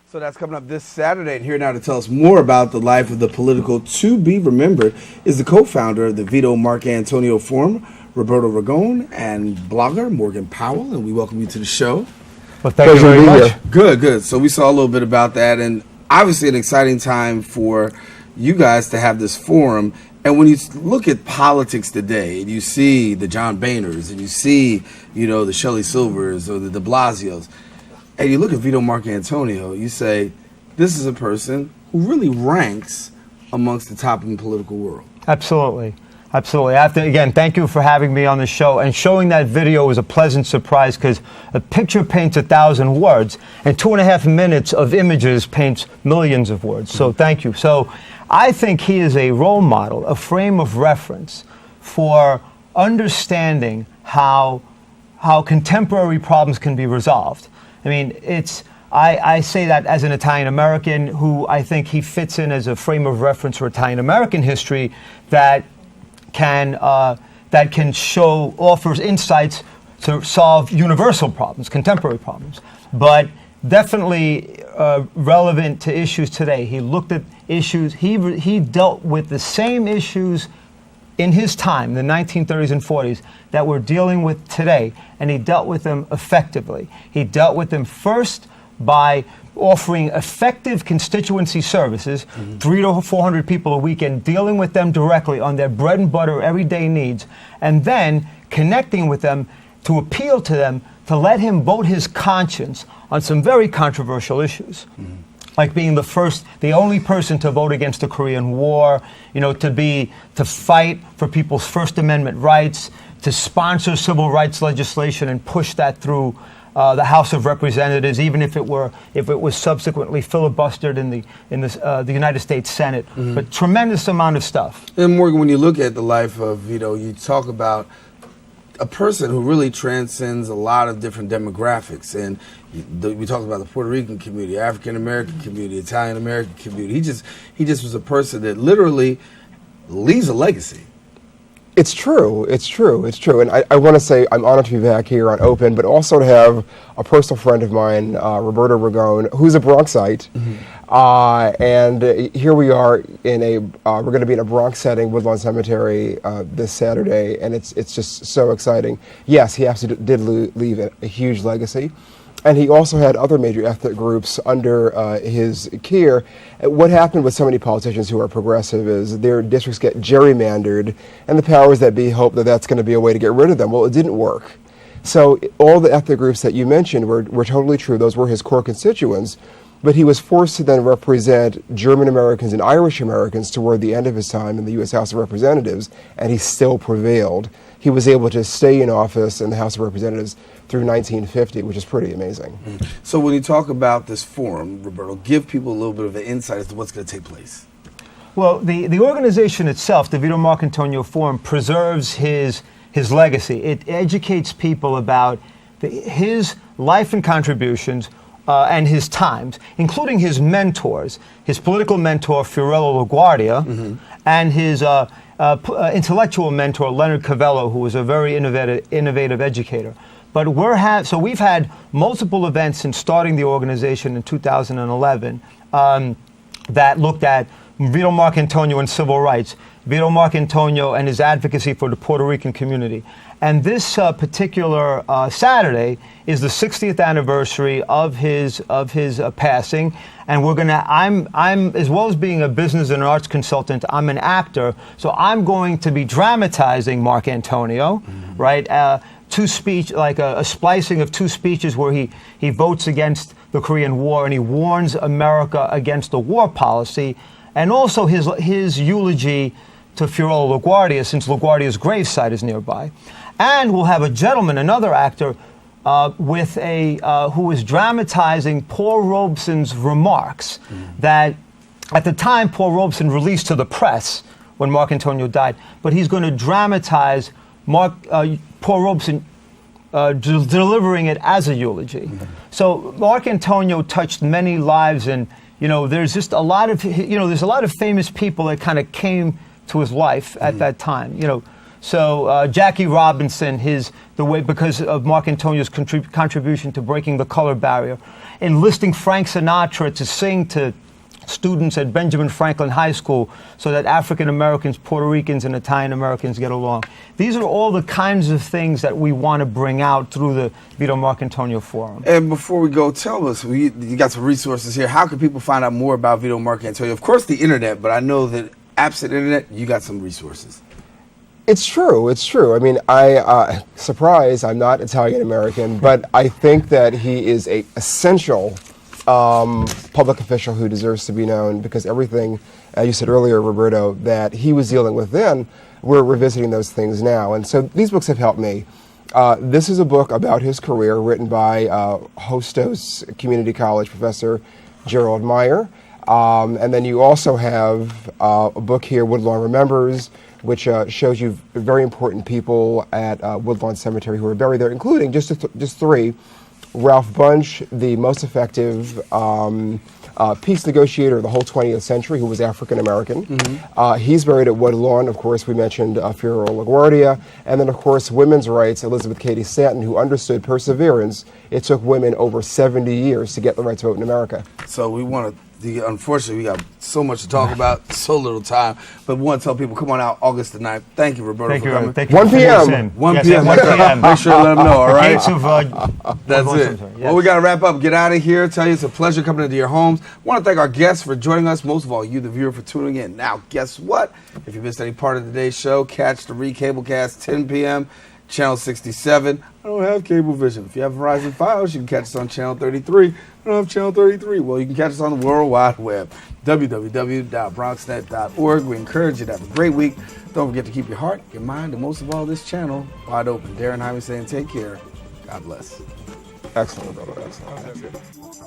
So that's coming up this Saturday. And here now to tell us more about the life of the political to be remembered is the co-founder of the Vito Mark Antonio Forum, Roberto Ragone, and blogger Morgan Powell. And we welcome you to the show. Well, thank you very much. Good. So we saw a little bit about that, and obviously an exciting time for you guys to have this forum. And when you look at politics today, and you see the John Boehners, and you see, the Shelley Silvers or the de Blasios, and you look at Vito Mark Antonio, you say, this is a person who really ranks amongst the top in the political world. Absolutely. I have to, again, thank you for having me on the show. And showing that video was a pleasant surprise because a picture paints 1,000 words, and 2.5 minutes of images paints millions of words. So thank you. So I think he is a role model, a frame of reference for understanding how contemporary problems can be resolved. I mean, I say that as an Italian American who I think he fits in as a frame of reference for Italian American history that can offers insights to solve universal problems, contemporary problems, but definitely relevant to issues today. He looked at issues, he dealt with the same issues in his time, the 1930s and 40s, that we're dealing with today, and he dealt with them effectively. He dealt with them first by offering effective constituency services, 300 to 400 people a week, and dealing with them directly on their bread and butter everyday needs, and then connecting with them to appeal to them to let him vote his conscience on some very controversial issues. Like being the only person to vote against the Korean War, to fight for people's First Amendment rights, to sponsor civil rights legislation and push that through the House of Representatives, even if it was subsequently filibustered in the United States Senate. But tremendous amount of stuff. And Morgan, when you look at the life of Vito, you talk about a person who really transcends a lot of different demographics. And we talked about the Puerto Rican community, African American community, Italian American community. He just was a person that literally leaves a legacy. It's true. And I want to say I'm honored to be back here on Open, but also to have a personal friend of mine, Roberto Ragone, who's a Bronxite. And here we are we're going to be in a Bronx setting, Woodlawn Cemetery, this Saturday, and it's just so exciting. Yes, he absolutely did leave a huge legacy. And he also had other major ethnic groups under his care. What happened with so many politicians who are progressive is their districts get gerrymandered, and the powers that be hope that that's going to be a way to get rid of them. Well, it didn't work. So all the ethnic groups that you mentioned were totally true. Those were his core constituents. but he was forced to then represent German Americans and Irish Americans toward the end of his time in the U.S. House of Representatives, and he still prevailed. He was able to stay in office in the House of Representatives through 1950, which is pretty amazing. So when you talk about this forum, Roberto, give people a little bit of an insight as to what's going to take place. Well, the organization itself, the Vito Marcantonio Forum, preserves his legacy. It educates people about his life and contributions and his times, including his mentors, his political mentor, Fiorello LaGuardia, and his intellectual mentor, Leonard Cavello, who was a very innovative educator. But we've had multiple events since starting the organization in 2011 that looked at Vito Marcantonio and civil rights, Vito Marcantonio and his advocacy for the Puerto Rican community. And this particular Saturday is the 60th anniversary of his passing, and I'm as well as being a business and arts consultant, I'm an actor, so I'm going to be dramatizing Marcantonio, right? A splicing of two speeches where he votes against the Korean War and he warns America against the war policy, and also his eulogy to Fiorello LaGuardia, since LaGuardia's gravesite is nearby. And we'll have a gentleman, another actor, who is dramatizing Paul Robeson's remarks that at the time Paul Robeson released to the press when Marcantonio died, but he's going to dramatize Paul Robeson delivering it as a eulogy. So Marcantonio touched many lives, and there's just a lot of there's a lot of famous people that kind of came to his life at that time. So Jackie Robinson, because of Marcantonio's contribution to breaking the color barrier, enlisting Frank Sinatra to sing to students at Benjamin Franklin High School so that African Americans, Puerto Ricans, and Italian Americans get along. These are all the kinds of things that we want to bring out through the Vito Marcantonio Forum. And before we go, tell us, you got some resources here. How can people find out more about Vito Marcantonio? Of course, the internet, but I know that absent internet, you got some resources. It's true. I mean, surprise, I'm not Italian American, but I think that he is an essential public official who deserves to be known, because everything, you said earlier, Roberto, that he was dealing with then, we're revisiting those things now. And so these books have helped me. This is a book about his career written by Hostos Community College professor Gerald Meyer. And then you also have a book here, Woodlawn Remembers, which shows you very important people at Woodlawn Cemetery who are buried there, including just three. Ralph Bunche, the most effective peace negotiator of the whole 20th century, who was African American. He's buried at Woodlawn. Of course, we mentioned Fiorello LaGuardia. And then, of course, women's rights, Elizabeth Cady Stanton, who understood perseverance. It took women over 70 years to get the right to vote in America. So we want to, unfortunately, we got so much to talk about, so little time. But we want to tell people, come on out August the 9th. Thank you, Roberto, for coming. Thank you. 1 p.m. 1 p.m. Make sure to let them know, all right? That's it. Yes. Well, we got to wrap up. Get out of here. Tell you it's a pleasure coming into your homes. Want to thank our guests for joining us. Most of all, you, the viewer, for tuning in. Now, guess what? If you missed any part of today's show, catch the recablecast 10 p.m., Channel 67. I don't have cable vision. If you have Verizon Fios, you can catch us on Channel 33. I don't have Channel 33. Well, you can catch us on the World Wide Web, www.bronxnet.org. We encourage you to have a great week. Don't forget to keep your heart, your mind, and most of all, this channel wide open. Darren Hyman saying take care. God bless. Excellent, brother. Excellent.